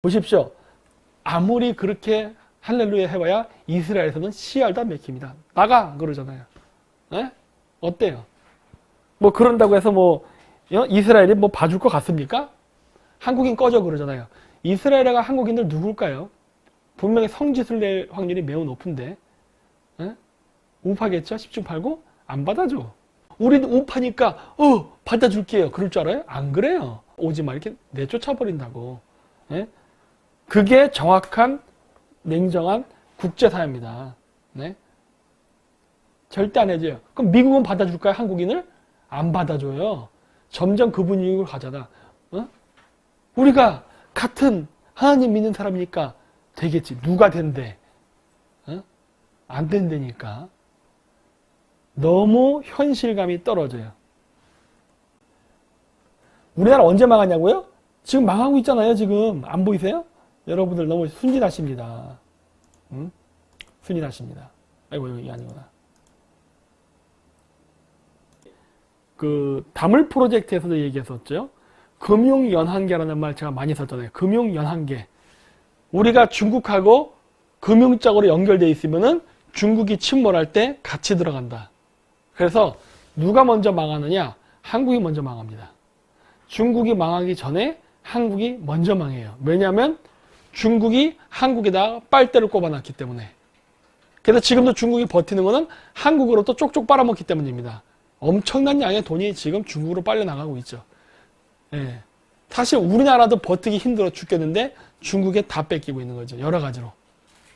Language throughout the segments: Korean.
보십시오. 아무리 그렇게 할렐루야 해봐야 이스라엘에서는 CR도 안 맥힙니다. 나가 그러잖아요. 에? 어때요? 뭐 그런다고 해서 뭐 이스라엘이 뭐 봐줄 것 같습니까? 한국인 꺼져 그러잖아요. 이스라엘과 한국인들 누굴까요? 분명히 성짓을 낼 확률이 매우 높은데 에? 우파겠죠? 10중 8구? 안 받아줘. 우리는 우파니까 받아줄게요. 그럴 줄 알아요? 안 그래요. 오지 마 이렇게 내쫓아버린다고. 에? 그게 정확한 냉정한 국제사회입니다. 네? 절대 안 해줘요. 그럼 미국은 받아줄까요? 한국인을? 안 받아줘요. 점점 그 분위기로 가잖아. 우리가 같은 하나님 믿는 사람이니까 되겠지. 누가 된대? 안 된다니까. 너무 현실감이 떨어져요. 우리나라 언제 망하냐고요? 지금 망하고 있잖아요. 지금 안 보이세요? 여러분들 너무 순진하십니다. 순진하십니다. 아이고 이게 아니구나. 그 다물 프로젝트에서도 얘기했었죠. 금융연한계라는 말 제가 많이 썼잖아요. 금융연한계. 우리가 중국하고 금융적으로 연결되어 있으면은 중국이 침몰할 때 같이 들어간다. 그래서 누가 먼저 망하느냐? 한국이 먼저 망합니다. 중국이 망하기 전에 한국이 먼저 망해요. 왜냐하면 중국이 한국에다 빨대를 꼽아놨기 때문에. 그래서 지금도 중국이 버티는 거는 한국으로 또 쪽쪽 빨아먹기 때문입니다. 엄청난 양의 돈이 지금 중국으로 빨려 나가고 있죠. 예. 사실 우리나라도 버티기 힘들어 죽겠는데 중국에 다 뺏기고 있는 거죠. 여러 가지로.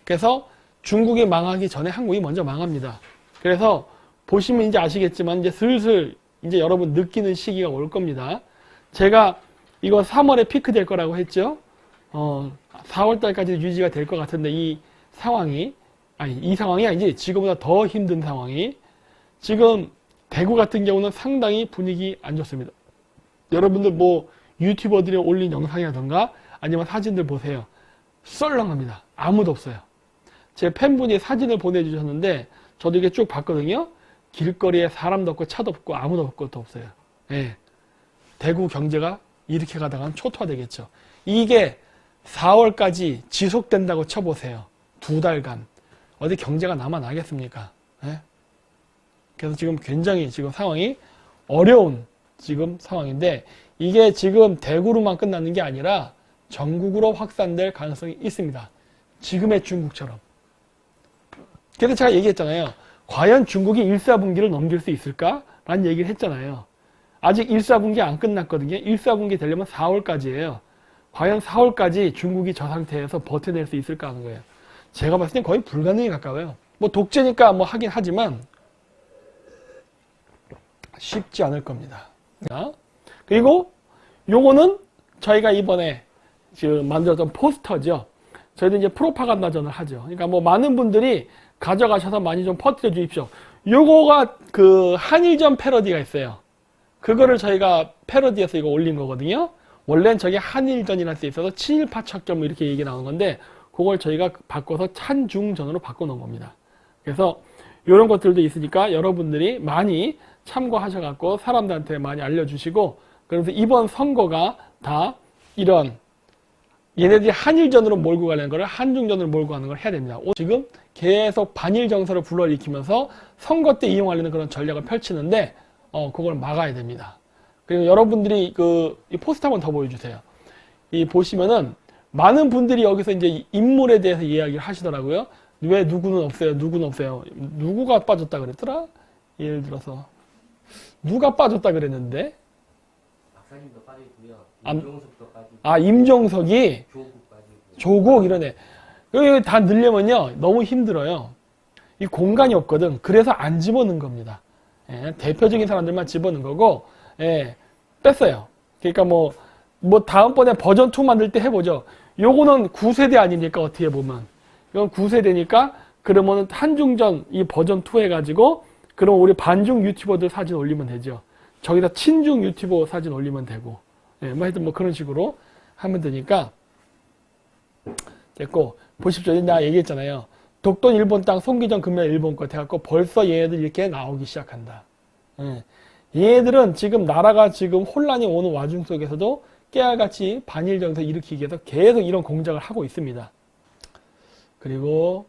그래서 중국이 망하기 전에 한국이 먼저 망합니다. 그래서 보시면 이제 아시겠지만 이제 슬슬 이제 여러분 느끼는 시기가 올 겁니다. 제가 이거 3월에 피크 될 거라고 했죠. 4월 달까지 유지가 될 것 같은데 이 상황이 아니지. 지금보다 더 힘든 상황이 지금 대구 같은 경우는 상당히 분위기 안 좋습니다. 여러분들 뭐 유튜버들이 올린 영상이라던가 아니면 사진들 보세요. 썰렁합니다. 아무도 없어요. 제 팬분이 사진을 보내주셨는데 저도 이게 쭉 봤거든요. 길거리에 사람도 없고 차도 없고 아무도 없고 없어요. 예. 대구 경제가 이렇게 가다가는 초토화되겠죠. 이게 4월까지 지속된다고 쳐보세요. 2달간. 어디 경제가 남아나겠습니까? 예? 그래서 지금 굉장히 지금 상황이 어려운 지금 상황인데 이게 지금 대구로만 끝나는 게 아니라 전국으로 확산될 가능성이 있습니다. 지금의 중국처럼. 그래서 제가 얘기했잖아요. 과연 중국이 1, 4분기를 넘길 수 있을까? 라는 얘기를 했잖아요. 아직 1, 4분기 안 끝났거든요. 1, 4분기 되려면 4월까지예요. 과연 4월까지 중국이 저 상태에서 버텨낼 수 있을까 하는 거예요. 제가 봤을 땐 거의 불가능에 가까워요. 뭐 독재니까 뭐 하긴 하지만 쉽지 않을 겁니다. 그리고 요거는 저희가 이번에 지금 만들었던 포스터죠. 저희도 이제 프로파간다전을 하죠. 그러니까 뭐 많은 분들이 가져가셔서 많이 좀 퍼뜨려 주십시오. 요거가 그 한일전 패러디가 있어요. 그거를 저희가 패러디해서 이거 올린 거거든요. 원래는 저게 한일전이라는 데 있어서 친일파척전 이렇게 얘기 나오는 건데 그걸 저희가 바꿔서 찬중전으로 바꿔놓은 겁니다. 그래서 이런 것들도 있으니까 여러분들이 많이 참고하셔갖고 사람들한테 많이 알려주시고 그래서 이번 선거가 다 이런 얘네들이 한일전으로 몰고 가려는 거를 한중전으로 몰고 가는 걸 해야 됩니다. 지금 계속 반일 정서를 불러일으키면서 선거 때 이용하려는 그런 전략을 펼치는데 그걸 막아야 됩니다. 그리고 여러분들이 이 포스터 한번 더 보여주세요. 이 보시면은 많은 분들이 여기서 이제 인물에 대해서 이야기를 하시더라고요. 왜 누구는 없어요? 누구는 없어요? 누구가 빠졌다 그랬더라? 예를 들어서 누가 빠졌다 그랬는데? 박사님도 빠지고요. 임종석도 빠지고. 임종석이 조국 빠지고. 조국 이러네. 여기 다 넣으려면요 너무 힘들어요. 이 공간이 없거든. 그래서 안 집어넣은 겁니다. 예, 대표적인 사람들만 집어넣은 거고 뺐어요. 그러니까 뭐 다음번에 버전 2 만들 때 해보죠. 요거는 9세대 아닙니까? 어떻게 보면 이건 9세대니까 그러면 한중전 이 버전 2 해가지고 그럼 우리 반중 유튜버들 사진 올리면 되죠. 저기다 친중 유튜버 사진 올리면 되고 뭐 하여튼 뭐 그런 식으로 하면 되니까 됐고 보십시오. 내가 얘기했잖아요. 독돈 일본 땅, 송기정 금면 일본 것 해갖고 벌써 얘네들 이렇게 나오기 시작한다. 얘네들은 지금 나라가 지금 혼란이 오는 와중 속에서도 깨알같이 반일 정서 일으키기 위해서 계속 이런 공작을 하고 있습니다. 그리고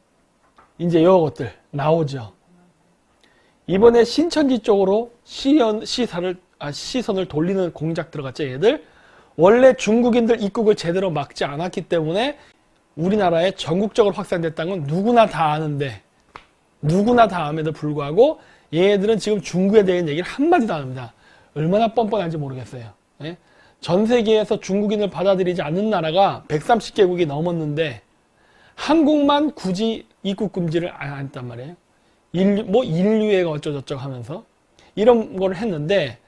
이제 이것들 나오죠. 이번에 신천지 쪽으로 시선을 돌리는 공작 들어갔죠. 얘들 원래 중국인들 입국을 제대로 막지 않았기 때문에 우리나라에 전국적으로 확산됐다는 건 누구나 다 아는데, 누구나 다 암에도 불구하고 얘네들은 지금 중국에 대한 얘기를 한마디도 안 합니다. 얼마나 뻔뻔한지 모르겠어요. 예? 전 세계에서 중국인을 받아들이지 않는 나라가 130개국이 넘었는데 한국만 굳이 입국 금지를 안 했단 말이에요. 인류애가 어쩌저쩌고 하면서 이런 걸 했는데,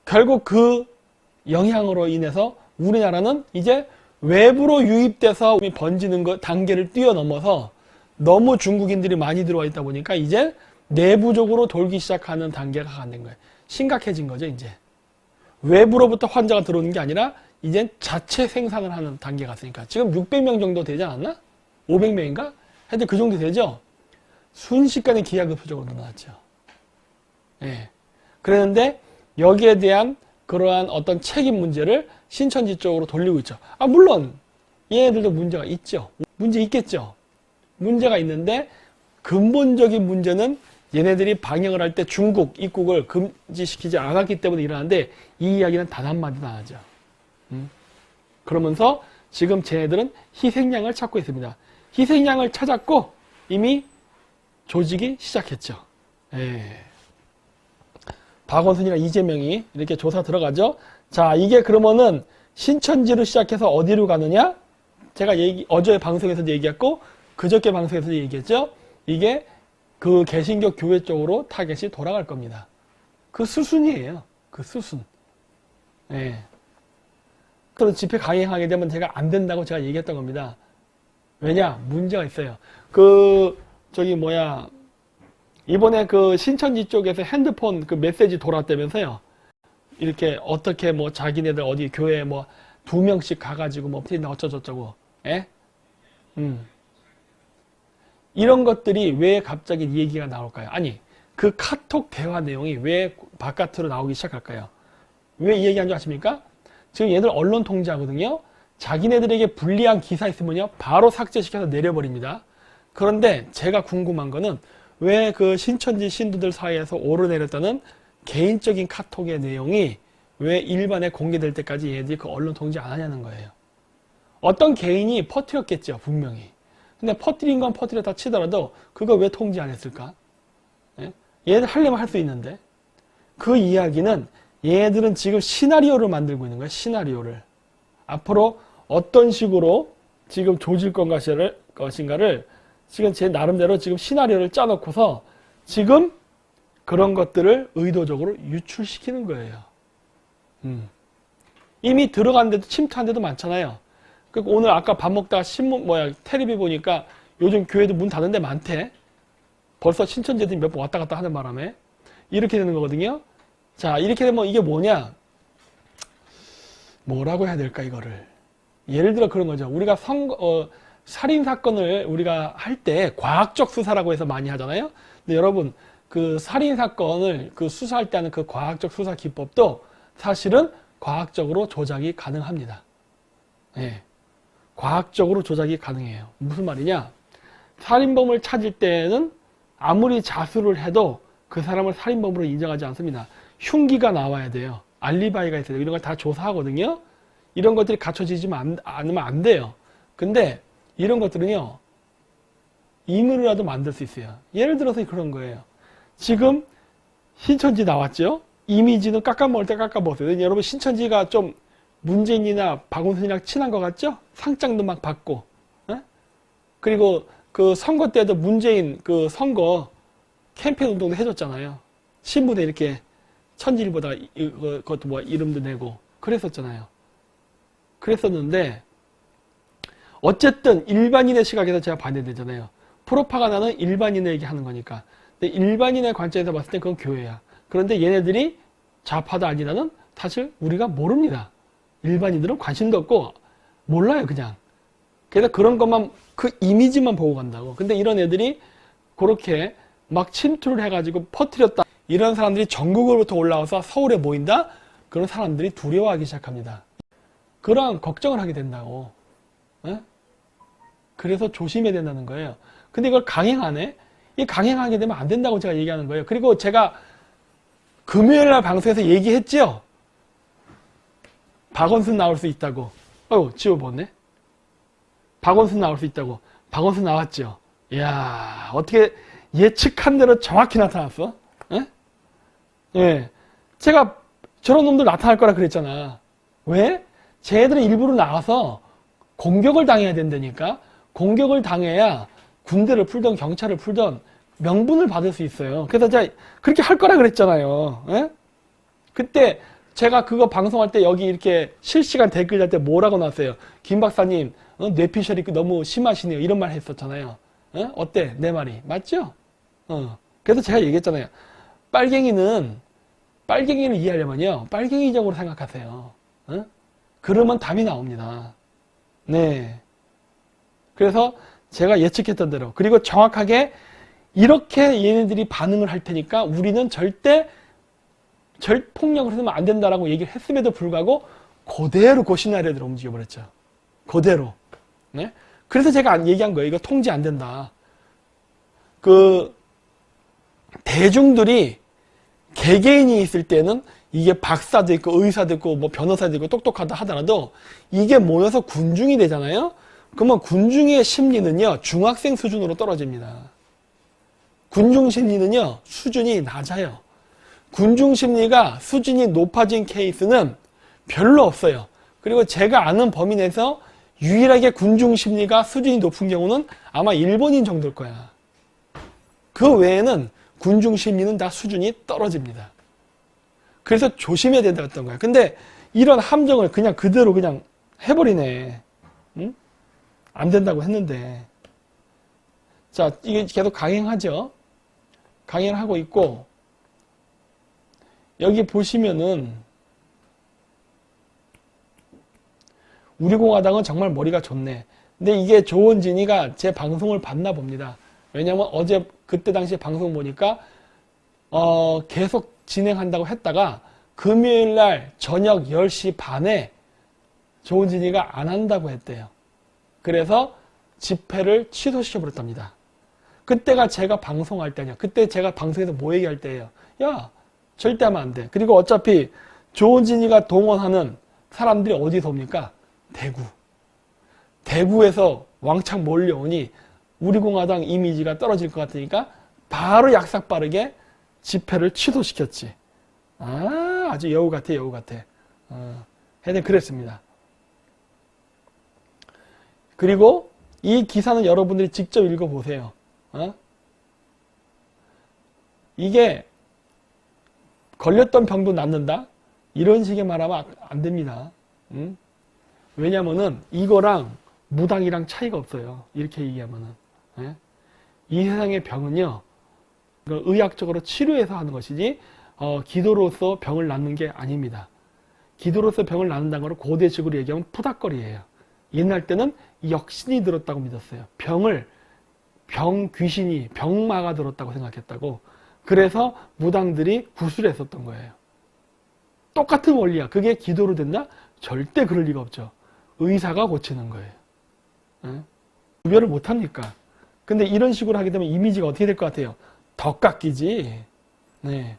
결국 그 영향으로 인해서 우리나라는 이제 외부로 유입돼서 번지는 것 단계를 뛰어넘어서 너무 중국인들이 많이 들어와 있다 보니까 이제 내부적으로 돌기 시작하는 단계가 안 된 거예요. 심각해진 거죠. 이제 외부로부터 환자가 들어오는 게 아니라 이제 자체 생산을 하는 단계가 갔으니까 지금 600명 정도 되지 않았나? 500명인가? 하여튼 그 정도 되죠. 순식간에 기하급수적으로 늘어났죠. 예. 그랬는데 여기에 대한 그러한 어떤 책임 문제를 신천지 쪽으로 돌리고 있죠. 물론 얘네들도 문제가 있죠. 문제 있겠죠. 문제가 있는데 근본적인 문제는 얘네들이 방역을 할 때 중국 입국을 금지시키지 않았기 때문에 일어나는데 이 이야기는 단 한마디도 안 하죠. 그러면서 지금 쟤네들은 희생양을 찾고 있습니다. 희생양을 찾았고 이미 조직이 시작했죠. 예. 박원순이랑 이재명이 이렇게 조사 들어가죠. 자, 이게 그러면은 신천지로 시작해서 어디로 가느냐? 제가 어제 방송에서도 얘기했고 그저께 방송에서도 얘기했죠. 이게 그 개신교 교회 쪽으로 타겟이 돌아갈 겁니다. 그 수순이에요. 그 수순. 예. 그런 집회 강행하게 되면 제가 안 된다고 제가 얘기했던 겁니다. 왜냐? 문제가 있어요. 이번에 그 신천지 쪽에서 핸드폰 그 메시지 돌았다면서요. 이렇게 어떻게 자기네들 어디 교회에 2명씩 가가지고 어쩌저쩌고. 예? 이런 것들이 왜 갑자기 이 얘기가 나올까요? 아니, 그 카톡 대화 내용이 왜 바깥으로 나오기 시작할까요? 왜 이 얘기한 줄 아십니까? 지금 얘들 언론 통제하거든요. 자기네들에게 불리한 기사 있으면요, 바로 삭제시켜서 내려버립니다. 그런데 제가 궁금한 거는 왜 그 신천지 신도들 사이에서 오르내렸다는 개인적인 카톡의 내용이 왜 일반에 공개될 때까지 얘들이 그 언론 통제 안 하냐는 거예요. 어떤 개인이 퍼뜨렸겠죠, 분명히. 근데 퍼뜨린 건 퍼뜨렸다 치더라도 그거 왜 통제 안 했을까? 예? 얘들 하려면 할 수 있는데. 그 이야기는 얘들은 지금 시나리오를 만들고 있는 거예요. 시나리오를. 앞으로 어떤 식으로 지금 조질 것인가를 지금 제 나름대로 지금 시나리오를 짜놓고서 지금 그런 것들을 의도적으로 유출시키는 거예요. 이미 들어간 데도 침투한 데도 많잖아요. 오늘 아까 밥 먹다가 텔레비 보니까 요즘 교회도 문 닫은 데 많대. 벌써 신천지들이 몇 번 왔다 갔다 하는 바람에 이렇게 되는 거거든요. 자, 이렇게 되면 이게 뭐냐? 뭐라고 해야 될까, 이거를. 예를 들어 그런 거죠. 우리가 살인사건을 우리가 할 때 과학적 수사라고 해서 많이 하잖아요. 근데 여러분, 그 살인사건을 수사할 때 하는 그 과학적 수사 기법도 사실은 과학적으로 조작이 가능합니다. 예. 과학적으로 조작이 가능해요. 무슨 말이냐? 살인범을 찾을 때는 아무리 자수를 해도 그 사람을 살인범으로 인정하지 않습니다. 흉기가 나와야 돼요. 알리바이가 있어야 돼요. 이런 걸 다 조사하거든요. 이런 것들이 갖춰지지 않으면 안 돼요. 근데 이런 것들은요, 인으로라도 만들 수 있어요. 예를 들어서 그런 거예요. 지금 신천지 나왔죠? 이미지는 깎아먹을 때 깎아먹었어요. 여러분, 신천지가 좀 문재인이나 박원순이랑 친한 것 같죠? 상장도 막 받고. 에? 그리고 그 선거 때도 문재인 그 선거 캠페인 운동도 해줬잖아요. 신문에 이렇게 천지일보다 그것도 이름도 내고 그랬었잖아요. 그랬었는데 어쨌든 일반인의 시각에서 제가 반대되잖아요. 프로파간다는 일반인에게 하는 거니까. 근데 일반인의 관점에서 봤을 때 그건 교회야. 그런데 얘네들이 좌파다 아니다는 사실 우리가 모릅니다. 일반인들은 관심도 없고 몰라요, 그냥. 그래서 그런 것만, 그 이미지만 보고 간다고. 근데 이런 애들이 그렇게 막 침투를 해가지고 퍼뜨렸다. 이런 사람들이 전국으로부터 올라와서 서울에 모인다? 그런 사람들이 두려워하기 시작합니다. 그런 걱정을 하게 된다고. 예? 그래서 조심해야 된다는 거예요. 근데 이걸 강행하네? 이 강행하게 되면 안 된다고 제가 얘기하는 거예요. 그리고 제가 금요일 날 방송에서 얘기했죠? 박원순 나올 수 있다고. 지워봤네? 박원순 나올 수 있다고. 박원순 나왔죠? 이야, 어떻게 예측한 대로 정확히 나타났어? 예? 예. 제가 저런 놈들 나타날 거라 그랬잖아. 왜? 쟤들은 일부러 나와서 공격을 당해야 된다니까. 공격을 당해야 군대를 풀던 경찰을 풀던 명분을 받을 수 있어요. 그래서 제가 그렇게 할 거라 그랬잖아요. 예? 그때 제가 그거 방송할 때 여기 이렇게 실시간 댓글 달 때 뭐라고 나왔어요? 김 박사님, 뇌피셜이 너무 심하시네요. 이런 말 했었잖아요. 어때? 내 말이. 맞죠? 그래서 제가 얘기했잖아요. 빨갱이를 이해하려면요. 빨갱이적으로 생각하세요. 그러면 답이 나옵니다. 네. 그래서 제가 예측했던 대로. 그리고 정확하게 이렇게 얘네들이 반응을 할 테니까 우리는 절대 폭력을 쓰면 안 된다라고 얘기를 했음에도 불구하고 그대로 그 시나리오대로 움직여버렸죠. 그대로. 네? 그래서 제가 얘기한 거예요. 이거 통제 안 된다. 대중들이 개개인이 있을 때는 이게 박사도 있고 의사도 있고 뭐 변호사도 있고 똑똑하다 하더라도 이게 모여서 군중이 되잖아요. 그러면 군중의 심리는요. 중학생 수준으로 떨어집니다. 군중 심리는요. 수준이 낮아요. 군중 심리가 수준이 높아진 케이스는 별로 없어요. 그리고 제가 아는 범위 내에서 유일하게 군중 심리가 수준이 높은 경우는 아마 일본인 정도일 거야. 그 외에는 군중 심리는 다 수준이 떨어집니다. 그래서 조심해야 된다고 했던 거야. 근데 이런 함정을 그냥 그대로 그냥 해버리네. 응? 안 된다고 했는데. 자, 이게 계속 강행하죠. 강행을 하고 있고, 여기 보시면은, 우리 공화당은 정말 머리가 좋네. 근데 이게 조원진이가 제 방송을 봤나 봅니다. 왜냐면 어제 그때 당시에 방송 보니까 계속 진행한다고 했다가 금요일 날 저녁 10시 반에 조원진이가 안 한다고 했대요. 그래서 집회를 취소시켜 버렸답니다. 그때가 제가 방송할 때냐. 그때 제가 방송에서 뭐 얘기할 때예요. 야, 절대 하면 안 돼. 그리고 어차피 조원진이가 동원하는 사람들이 어디서 옵니까? 대구. 대구에서 왕창 몰려오니 우리 공화당 이미지가 떨어질 것 같으니까 바로 약삭 빠르게 집회를 취소시켰지. 아주 여우 같아, 여우 같아. 하여튼 그랬습니다. 그리고 이 기사는 여러분들이 직접 읽어보세요. 이게 걸렸던 병도 낫는다? 이런 식의 말하면 안 됩니다. 왜냐면은 이거랑 무당이랑 차이가 없어요. 이렇게 얘기하면은. 이 세상의 병은요, 의학적으로 치료해서 하는 것이지, 기도로서 병을 낫는 게 아닙니다. 기도로서 병을 낫는다는 걸 고대식으로 얘기하면 푸닥거리예요. 옛날 때는 역신이 들었다고 믿었어요. 귀신이 병마가 들었다고 생각했다고. 그래서 무당들이 구술을 했었던 거예요. 똑같은 원리야. 그게 기도로 된다? 절대 그럴 리가 없죠. 의사가 고치는 거예요. 구별을 못합니까? 근데 이런 식으로 하게 되면 이미지가 어떻게 될 것 같아요? 더 깎이지. 네.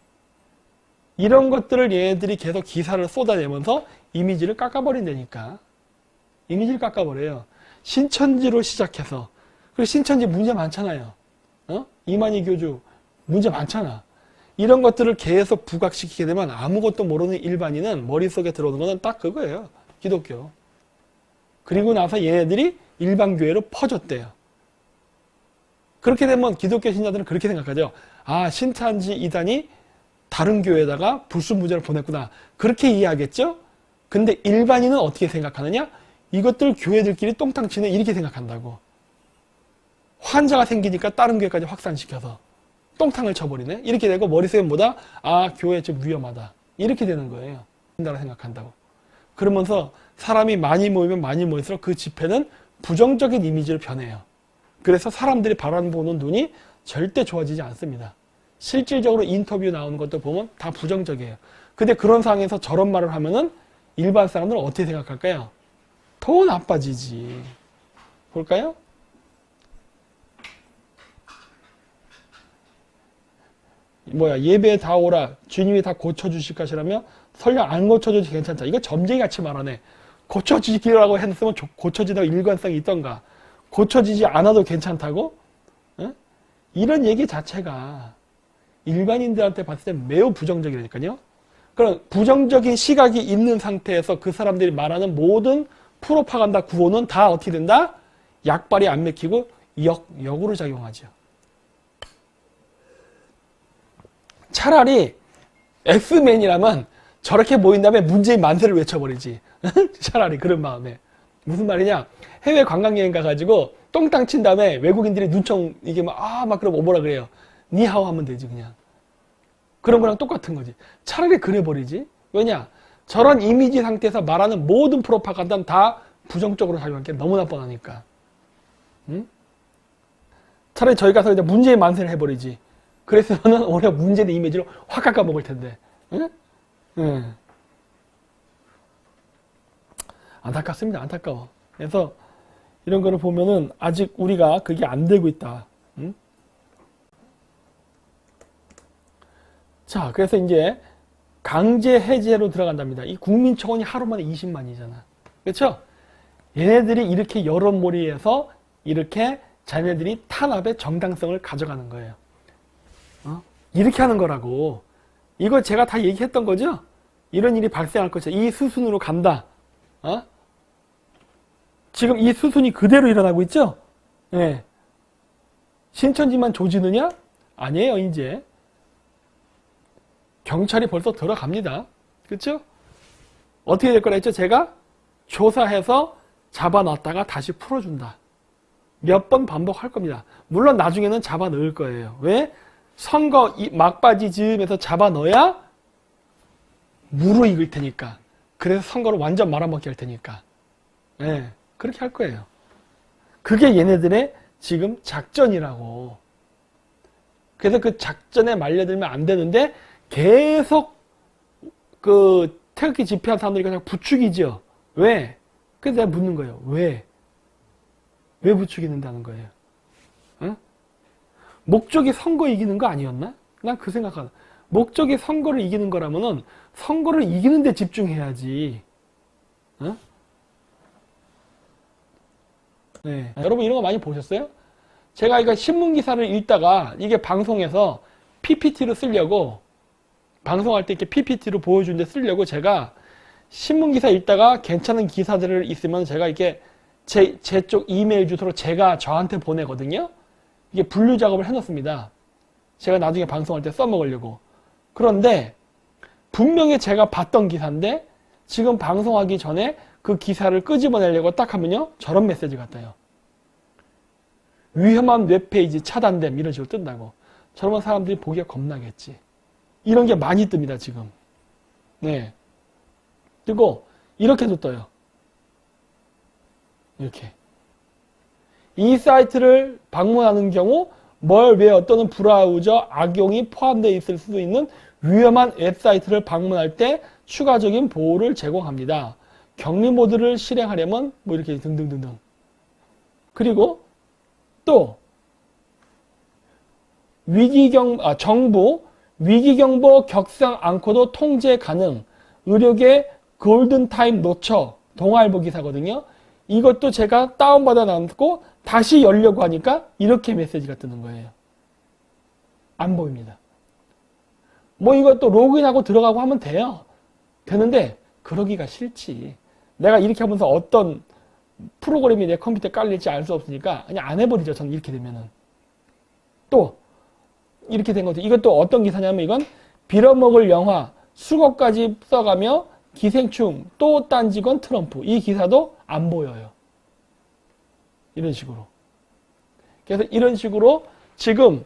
이런 것들을 얘네들이 계속 기사를 쏟아내면서 이미지를 깎아버린다니까. 이미지를 깎아버려요. 신천지로 시작해서. 그리고 신천지 문제 많잖아요. 이만희 교주 문제 많잖아. 이런 것들을 계속 부각시키게 되면 아무것도 모르는 일반인은 머릿속에 들어오는 거는 딱 그거예요. 기독교. 그리고 나서 얘네들이 일반 교회로 퍼졌대요. 그렇게 되면 기독교 신자들은 그렇게 생각하죠. 아, 신천지 이단이 다른 교회에다가 불순물질을 보냈구나. 그렇게 이해하겠죠? 근데 일반인은 어떻게 생각하느냐? 이것들 교회들끼리 똥탕 치네. 이렇게 생각한다고. 환자가 생기니까 다른 교회까지 확산시켜서 똥탕을 쳐버리네. 이렇게 되고 머릿속에 뭐다? 아, 교회 좀 위험하다. 이렇게 되는 거예요. 된다고 생각한다고. 그러면서 사람이 많이 모이면 많이 모일수록 그 집회는 부정적인 이미지로 변해요. 그래서 사람들이 바라보는 눈이 절대 좋아지지 않습니다. 실질적으로 인터뷰 나오는 것도 보면 다 부정적이에요. 근데 그런 상황에서 저런 말을 하면은 일반 사람들은 어떻게 생각할까요? 더 나빠지지. 볼까요? 예배에 다 오라. 주님이 다 고쳐주실 것이라며 설령 안 고쳐줘도 괜찮다. 이거 점쟁이같이 말하네. 고쳐지기라고 했으면 고쳐지다가 일관성이 있던가. 고쳐지지 않아도 괜찮다고? 에? 이런 얘기 자체가 일반인들한테 봤을 때 매우 부정적이라니까요. 그럼 부정적인 시각이 있는 상태에서 그 사람들이 말하는 모든 프로파간다 구호는 다 어떻게 된다? 약발이 안 맥히고 역으로 작용하죠. 차라리 엑스맨이라면 저렇게 모인 다음에 문재인 만세를 외쳐버리지. 차라리 그런 마음에. 무슨 말이냐? 해외 관광여행 가가지고 똥땅 친 다음에 외국인들이 눈총 이게 막 그럼 뭐라 그래요? 니하오 하면 되지 그냥. 그런 거랑 똑같은 거지. 차라리 그래버리지. 왜냐? 저런 이미지 상태에서 말하는 모든 프로파간다는 다 부정적으로 작용할 게 너무나 뻔하니까. 응? 차라리 저희 가서 이제 문재인 만세를 해버리지. 그랬으면은 오히려 문재인 이미지로 확 깎아먹을 텐데. 응? 응. 안타깝습니다. 안타까워. 그래서 이런 거를 보면은 아직 우리가 그게 안 되고 있다. 응? 자, 그래서 이제 강제 해제로 들어간답니다. 이 국민청원이 하루 만에 20만이잖아. 그렇죠? 얘네들이 이렇게 여론몰이해서 이렇게 자네들이 탄압의 정당성을 가져가는 거예요. 이렇게 하는 거라고. 이거 제가 다 얘기했던 거죠? 이런 일이 발생할 것이다. 이 수순으로 간다. 지금 이 수순이 그대로 일어나고 있죠? 네. 신천지만 조지느냐? 아니에요, 이제. 경찰이 벌써 들어갑니다. 그렇죠? 어떻게 될 거라 했죠? 제가 조사해서 잡아놨다가 다시 풀어준다. 몇 번 반복할 겁니다. 물론 나중에는 잡아 넣을 거예요. 왜? 선거 막바지 즈음에서 잡아 넣어야 무르익을 테니까. 그래서 선거를 완전 말아먹게 할 테니까. 네, 그렇게 할 거예요. 그게 얘네들의 지금 작전이라고. 그래서 그 작전에 말려들면 안 되는데 계속 그 태극기 집회한 사람들이 그냥 부추기죠. 왜? 그래서 내가 묻는 거예요. 왜? 왜 부추기는다는 거예요? 응? 목적이 선거 이기는 거 아니었나? 난 그 생각하다. 목적이 선거를 이기는 거라면은 선거를 이기는 데 집중해야지. 응? 네. 여러분 이런 거 많이 보셨어요? 제가 이거 신문 기사를 읽다가 이게 방송에서 PPT로 쓰려고 방송할 때 이렇게 PPT로 보여주는데 쓰려고 제가 신문 기사 읽다가 괜찮은 기사들을 있으면 제가 이렇게 제 쪽 이메일 주소로 제가 저한테 보내거든요. 이게 분류 작업을 해놓습니다. 제가 나중에 방송할 때 써먹으려고. 그런데 분명히 제가 봤던 기사인데 지금 방송하기 전에 그 기사를 끄집어내려고 딱 하면요. 저런 메시지가 떠요. 위험한 웹페이지 차단됨 이런 식으로 뜬다고. 저러면 사람들이 보기가 겁나겠지. 이런 게 많이 뜹니다. 지금. 네. 그리고 이렇게도 떠요. 이렇게. 이 사이트를 방문하는 경우 왜 어떤 브라우저 악용이 포함되어 있을 수도 있는 위험한 웹사이트를 방문할 때 추가적인 보호를 제공합니다. 격리 모드를 실행하려면 뭐 이렇게 등등등등. 그리고 또 정부 위기경보 격상 않고도 통제 가능. 의료계 골든타임 놓쳐 동아일보 기사거든요. 이것도 제가 다운받아 놨고 다시 열려고 하니까 이렇게 메시지가 뜨는 거예요. 안 보입니다. 뭐 이것도 로그인하고 들어가고 하면 돼요. 되는데 그러기가 싫지. 내가 이렇게 하면서 어떤 프로그램이 내 컴퓨터에 깔릴지 알 수 없으니까 그냥 안 해버리죠. 저는 이렇게 되면은. 또 이렇게 된 거죠. 이것도 어떤 기사냐면 이건 빌어먹을 영화 수거까지 써가며 기생충 또 딴지건 트럼프. 이 기사도 안 보여요. 이런 식으로. 그래서 이런 식으로 지금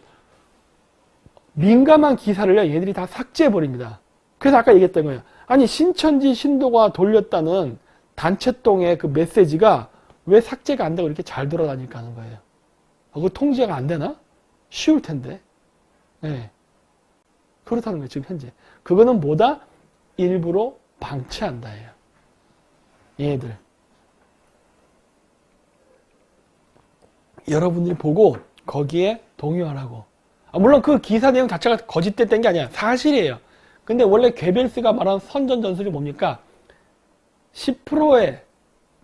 민감한 기사를 얘들이 다 삭제해버립니다. 그래서 아까 얘기했던 거예요. 아니 신천지 신도가 돌렸다는 단체똥의 그 메시지가 왜 삭제가 안 되고 이렇게 잘 돌아다닐까 하는 거예요. 그거 통제가 안 되나? 쉬울 텐데. 네. 그렇다는 거예요. 지금 현재. 그거는 뭐다? 일부러 방치한다예요. 얘들. 여러분들이 보고 거기에 동요하라고. 물론 그 기사 내용 자체가 거짓됐던 게 아니야. 사실이에요. 근데 원래 괴벨스가 말하는 선전전술이 뭡니까? 10%의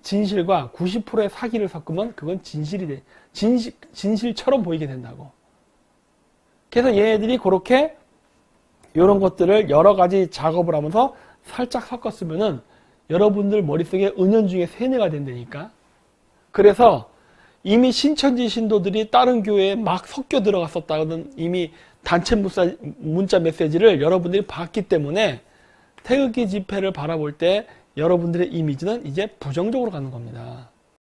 진실과 90%의 사기를 섞으면 그건 진실이 돼. 진실처럼 보이게 된다고. 그래서 얘네들이 그렇게 이런 것들을 여러 가지 작업을 하면서 살짝 섞었으면은 여러분들 머릿속에 은연중에 세뇌가 된다니까. 그래서 이미 신천지 신도들이 다른 교회에 막 섞여 들어갔었다는 이미 단체 문자 메시지를 여러분들이 봤기 때문에 태극기 집회를 바라볼 때 여러분들의 이미지는 이제 부정적으로 가는 겁니다.